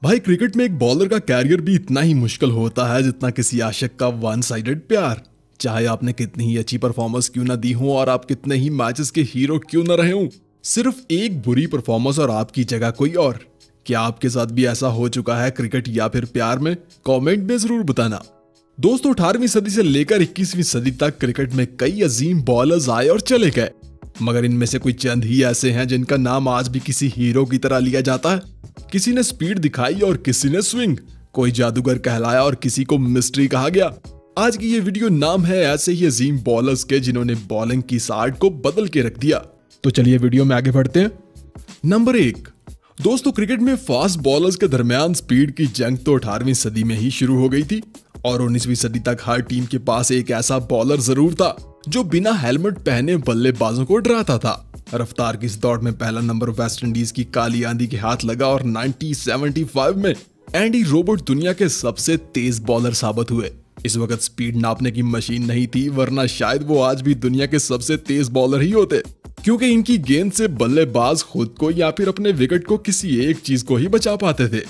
भाई क्रिकेट में एक बॉलर का कैरियर भी इतना ही मुश्किल होता है जितना किसी आशिक का वन साइडेड प्यार। चाहे आपने कितनी ही अच्छी परफॉर्मेंस क्यों ना दी हो और आप कितने ही मैचेस के हीरो क्यों ना रहे हो, सिर्फ एक बुरी परफॉर्मेंस और आपकी जगह कोई और। क्या आपके साथ भी ऐसा हो चुका है क्रिकेट या फिर प्यार में? कमेंट में जरूर बताना। दोस्तों 18वीं सदी से लेकर 21वीं सदी तक क्रिकेट में कई अजीम बॉलर्स आए और चले गए, मगर इनमें से कोई चंद ही ऐसे हैं जिनका नाम आज भी किसी हीरो की तरह लिया जाता है। किसी ने स्पीड दिखाई और किसी ने स्विंग, कोई जादूगर कहलाया और किसी को मिस्ट्री कहा गया। आज की ये वीडियो नाम है ऐसे ही अजीम बॉलर्स के जिन्होंने बॉलिंग की आर्ट को बदल के रख दिया। तो चलिए वीडियो में आगे बढ़ते हैं। नंबर 1। दोस्तों क्रिकेट में फास्ट बॉलर्स के दरमियान स्पीड की जंग तो 18वीं सदी में ही शुरू हो गई थी और 19वीं सदी तक हर टीम के पास एक ऐसा बॉलर जरूर था जो बिना हेलमेट पहने बल्लेबाजों को डराता था। रफ्तार की इस दौड़ में पहला नंबर वेस्ट इंडीज की काली आंधी के हाथ लगा और 1975 में एंडी रोबोट दुनिया के सबसे तेज बॉलर साबित हुए। इस वक्त स्पीड नापने की मशीन नहीं थी, वरना शायद वो आज भी दुनिया के सबसे तेज बॉलर ही होते, क्योंकि इनकी गेंद से बल्लेबाज खुद को या फिर अपने विकेट को किसी एक चीज को ही बचा पाते थे।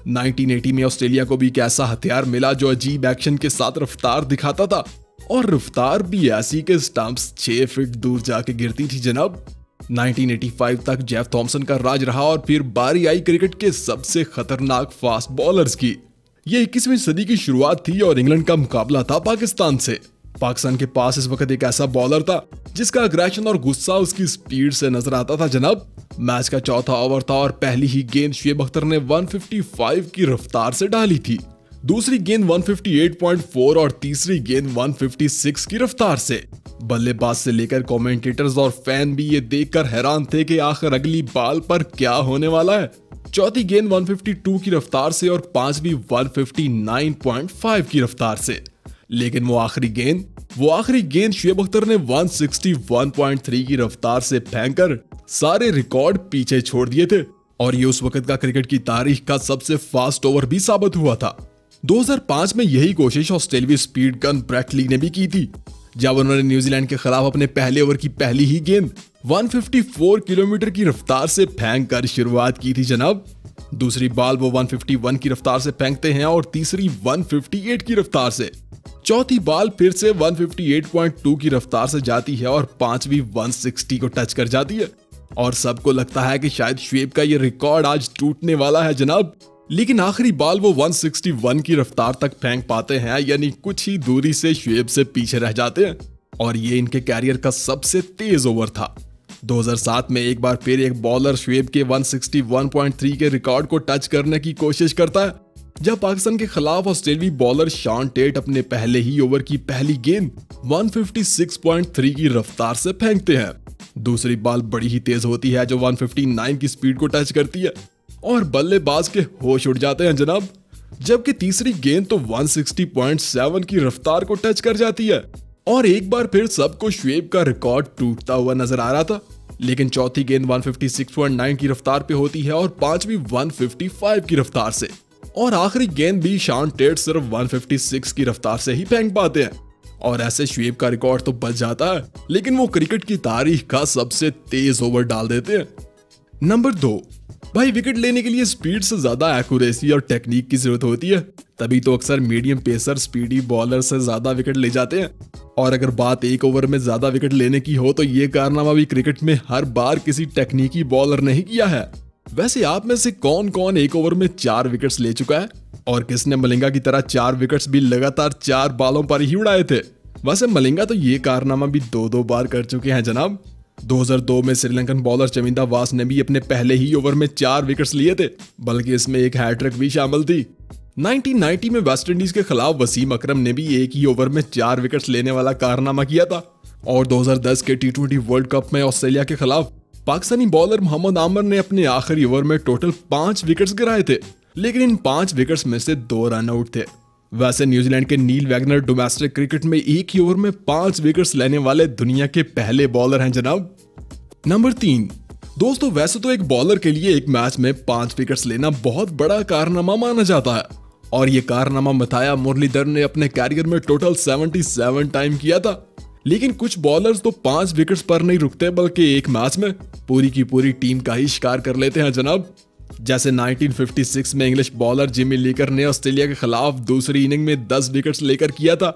1980 में ऑस्ट्रेलिया को भी एक ऐसा हथियार मिला जो अजीब एक्शन के साथ रफ्तार दिखाता था, और रफ्तार भी ऐसी के स्टंप्स 6 फीट दूर जाके गिरती थी जनाब। 1985 तक जेफ थॉमसन का राज रहा और फिर बारी आई क्रिकेट के सबसे खतरनाक फास्ट बॉलर्स की। ये 21वीं सदी की शुरुआत थी और इंग्लैंड का मुकाबला था पाकिस्तान से। पाकिस्तान के पास इस वक्त एक ऐसा बॉलर था जिसका अग्रेशन और गुस्सा उसकी स्पीड से नजर आता था जनाब। मैच का चौथा ओवर था और पहली ही गेंद शुएब अख्तर ने 155 की रफ्तार से डाली थी, दूसरी गेंद 158.4 और तीसरी गेंद 156 की रफ्तार से। बल्लेबाज से लेकर कमेंटेटर्स और फैन भी ये देखकर हैरान थे कि आखिर अगली बॉल पर क्या होने वाला है। चौथी गेंद 152 की रफ्तार से और पांचवी 159.5 की रफ्तार से। लेकिन वो आखिरी गेंद शुएब अख्तर ने 161.3 की रफ्तार से फेंककर सारे रिकॉर्ड पीछे छोड़ दिए थे, और ये उस वक्त का क्रिकेट की तारीख का सबसे फास्ट ओवर भी साबित हुआ था। 2005 में यही कोशिश ऑस्ट्रेलियाई स्पीड गन ब्रेट ली ने भी की थी, जब उन्होंने न्यूजीलैंड के खिलाफ अपने पहले ओवर की पहली ही गेंद 154 किलोमीटर की रफ्तार से फेंक कर शुरुआत की थी जनाब। दूसरी बॉल वो 151 की रफ्तार से फेंकते हैं और तीसरी 158 की रफ्तार से। चौथी बॉल फिर से 158.2 की रफ्तार से जाती है और पांचवी 160 को टच कर जाती है, और सबको लगता है कि शायद शुएब का ये रिकॉर्ड आज टूटने वाला है जनाब। लेकिन आखिरी बॉल वो 161 की रफ्तार तक फेंक पाते हैं, यानी कुछ ही दूरी से शुएब से पीछे रह जाते हैं, और ये इनके कैरियर का सबसे तेज ओवर था। 2007 में एक बार फिर एक बॉलर शुएब के 161.3 के रिकॉर्ड को टच करने की कोशिश करता है, जब पाकिस्तान के खिलाफ ऑस्ट्रेलियाई बॉलर शॉन टेट अपने पहले ही ओवर की पहली गेंद 156.3 की रफ्तार से फेंकते हैं। दूसरी बॉल बड़ी ही तेज होती है जो 159 की स्पीड को टच करती है, और बल्लेबाज के होश उड़ जाते हैं जनाब। जबकि तीसरी गेंद तो 160.7 की रफ्तार को टच कर जाती है, और एक बार फिर सबको शुएब का रिकॉर्ड टूटता हुआ नजर आ रहा था। लेकिन चौथी गेंद 156.9 की रफ्तार पे होती है और पांचवी 155 की रफ्तार से, और आखिरी गेंद भी शॉन टेट सिर्फ 156 की रफ्तार से ही फेंक पाते हैं, और ऐसे शुएब का रिकॉर्ड तो बच जाता है, लेकिन वो क्रिकेट की तारीख का सबसे तेज ओवर डाल देते हैं। नंबर 2। भाई विकेट लेने के लिए स्पीड से ज्यादा एक्यूरेसी और टेक्निक की जरूरत होती है, तभी तो अक्सर मीडियम पेसर स्पीडी बॉलर से ज्यादा विकेट ले जाते हैं। और अगर बात एक ओवर में ज्यादा विकेट लेने की हो तो ये कारनामा भी क्रिकेट में हर बार किसी टेक्निकी बॉलर ने ही किया है। वैसे आप में से कौन कौन एक ओवर में 4 विकेट्स ले चुका है, और किसने मलिंगा की तरह 4 विकेट्स भी लगातार 4 बॉलों पर ही उड़ाए थे? वैसे मलिंगा तो ये कारनामा भी 2-2 बार कर चुके हैं जनाब। 2002 में श्रीलंकन बॉलर चमिंदा वास ने भी अपने पहले ही ओवर में 4 विकेट्स लिए थे, बल्कि इसमें एक हैट्रिक भी शामिल थी। 1990 में वेस्ट इंडीज के खिलाफ वसीम अकरम ने भी एक ही ओवर में 4 विकेट्स लेने वाला कारनामा किया था, और 2010 के T20 वर्ल्ड कप में ऑस्ट्रेलिया के खिलाफ पाकिस्तानी बॉलर मोहम्मद आमिर ने अपने आखिरी ओवर में टोटल 5 विकेट्स गिराए थे, लेकिन इन 5 विकेट्स में से 2 रन आउट थे। वैसे न्यूजीलैंड के नील वैगनर डोमेस्टिक क्रिकेट में एक ही ओवर में 5 विकेट्स लेने वाले दुनिया के पहले बॉलर हैं जनाब। नंबर 3। दोस्तों वैसे तो एक बॉलर के लिए एक मैच में 5 विकेट्स लेना बहुत बड़ा कारनामा माना जाता है, और ये कारनामा मथाया मुरलीधर ने अपने कैरियर में टोटल 77 टाइम किया था। लेकिन कुछ बॉलर्स तो 5 विकेट्स पर नहीं रुकते, बल्कि एक मैच में पूरी की पूरी टीम का ही शिकार कर लेते हैं जनाब। जैसे 1956 में इंग्लिश बॉलर जिमी लीकर ने ऑस्ट्रेलिया के खिलाफ दूसरी इनिंग में 10 विकेट्स लेकर किया था,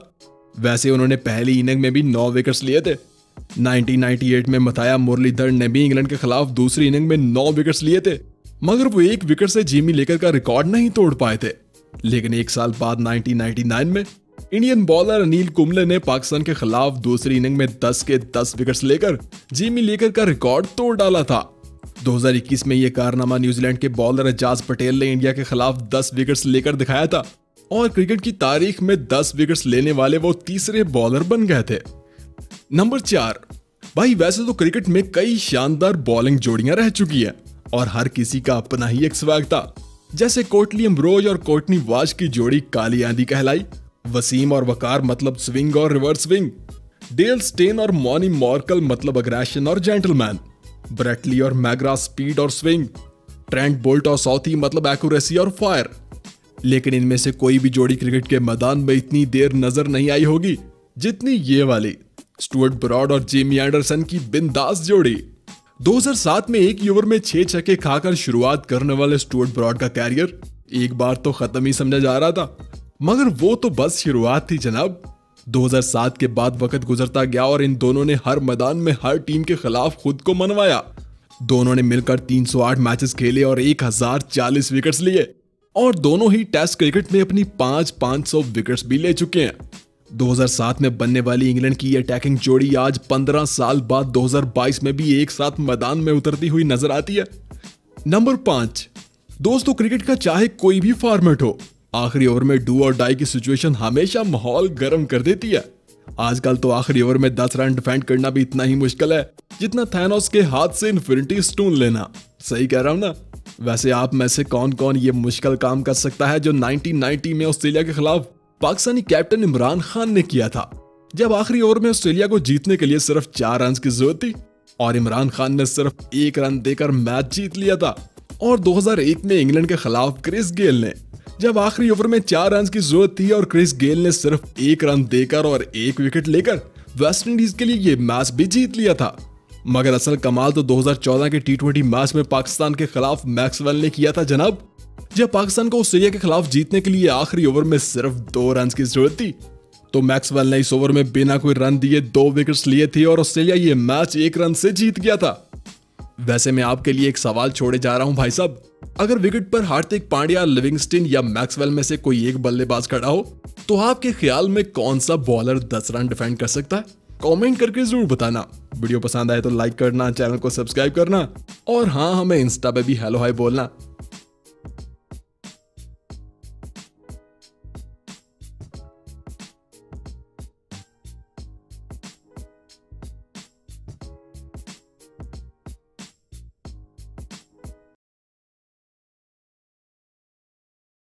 वैसे उन्होंने पहली इनिंग में भी 9 विकेट्स लिए थे। 1998 में मथाया मुरलीधर ने भी इंग्लैंड के खिलाफ दूसरी इनिंग में 9 विकेट्स लिए थे, मगर वो 1 विकेट से जिमी लीकर का रिकॉर्ड नहीं तोड़ पाए थे। लेकिन एक साल बाद 1999 में इंडियन बॉलर अनिल कुंबले ने पाकिस्तान के खिलाफ दूसरी इनिंग में 10 के 10 विकेट्स लेकर जिमी लीकर का रिकॉर्ड तोड़ डाला था। 2021 में यह कारनामा न्यूजीलैंड के बॉलर एजाज पटेल ने इंडिया के खिलाफ 10 विकेट्स लेकर दिखाया था और क्रिकेट की तारीख में 10 विकेट्स लेने वाले वो तीसरे बॉलर बन गए थे। नंबर 4, भाई वैसे तो क्रिकेट में कई शानदार बॉलिंग जोड़ियां रह चुकी है और हर किसी का अपना ही एक स्वैग था। जैसे कोटली अम्ब्रोज और कोर्टनी वाश की जोड़ी काली आंधी कहलाई, वसीम और वकार मतलब स्विंग और रिवर्स स्विंग, डेल स्टेन और मॉनी मॉर्कल मतलब अग्रेशन और जेंटलमैन, ब्रेटली और मैग्रा स्पीड और स्विंग, ट्रेंट बोल्ट और सॉथी मतलब एक्यूरेसी और फायर। लेकिन इनमें से कोई भी जोड़ी क्रिकेट के मैदान में इतनी देर नजर नहीं आई होगी जितनी ये वाली स्टुअर्ट ब्रॉड और जेमी एंडरसन की बिंदास जोड़ी। 2007 में एक ओवर में 6 छक्के खाकर शुरुआत करने वाले स्टुअर्ट ब्रॉड का कैरियर एक बार तो खत्म ही समझा जा रहा था, मगर वो तो बस शुरुआत थी जनाब। 2007 के बाद वक्त गुजरता गया और इन दोनों ने हर मैदान में हर टीम के खिलाफ खुद को मनवाया। दोनों ने मिलकर 308 मैचेस खेले और 1040 विकेट्स लिए और दोनों ही टेस्ट क्रिकेट में अपनी 500 विकेट्स भी ले चुके हैं। 2007 में बनने वाली इंग्लैंड की अटैकिंग जोड़ी आज 15 साल बाद 2022 में भी एक साथ मैदान में उतरती हुई नजर आती है। नंबर 5, दोस्तों क्रिकेट का चाहे कोई भी फॉर्मेट हो, आखिरी ओवर में डू और डाई की सिचुएशन हमेशा माहौल गर्म कर देती है। आजकल तो आखिरी ओवर में 10 रन डिफेंड करना भी इतना ही मुश्किल है जितना थैनोस के हाथ से इन्फिनिटी स्टोन लेना। सही कह रहा हूं ना? वैसे आप में से कौन कौन ये मुश्किल काम कर सकता है जो 1990 में ऑस्ट्रेलिया के खिलाफ पाकिस्तानी कैप्टन इमरान खान ने किया था, जब आखिरी ओवर में ऑस्ट्रेलिया को जीतने के लिए सिर्फ 4 रन की जरूरत थी और इमरान खान ने सिर्फ 1 रन देकर मैच जीत लिया था। और 2001 में इंग्लैंड के खिलाफ क्रिस गेल ने, जब आखिरी ओवर में 4 रन की जरूरत थी और क्रिस गेल ने सिर्फ 1 रन देकर और 1 विकेट लेकर वेस्ट इंडीज के लिए ये मैच भी जीत लिया था। मगर असल कमाल तो 2014 के T20 मैच में पाकिस्तान के खिलाफ मैक्सवेल ने किया था जनाब, जब पाकिस्तान को ऑस्ट्रेलिया के खिलाफ जीतने के लिए आखिरी ओवर में सिर्फ 2 रन की जरूरत थी, तो मैक्सवेल ने इस ओवर में बिना कोई रन दिए 2 विकेट्स लिए थे और ऑस्ट्रेलिया ये मैच 1 रन से जीत गया था। वैसे मैं आपके लिए एक सवाल छोड़े जा रहा हूं भाई साहब, अगर विकेट पर हार्दिक पांड्या, लिविंगस्टन या मैक्सवेल में से कोई एक बल्लेबाज खड़ा हो तो आपके ख्याल में कौन सा बॉलर 10 रन डिफेंड कर सकता है? कमेंट करके जरूर बताना। वीडियो पसंद आए तो लाइक करना, चैनल को सब्सक्राइब करना और हाँ, हमें इंस्टा पे भी हेलो हाय बोलना।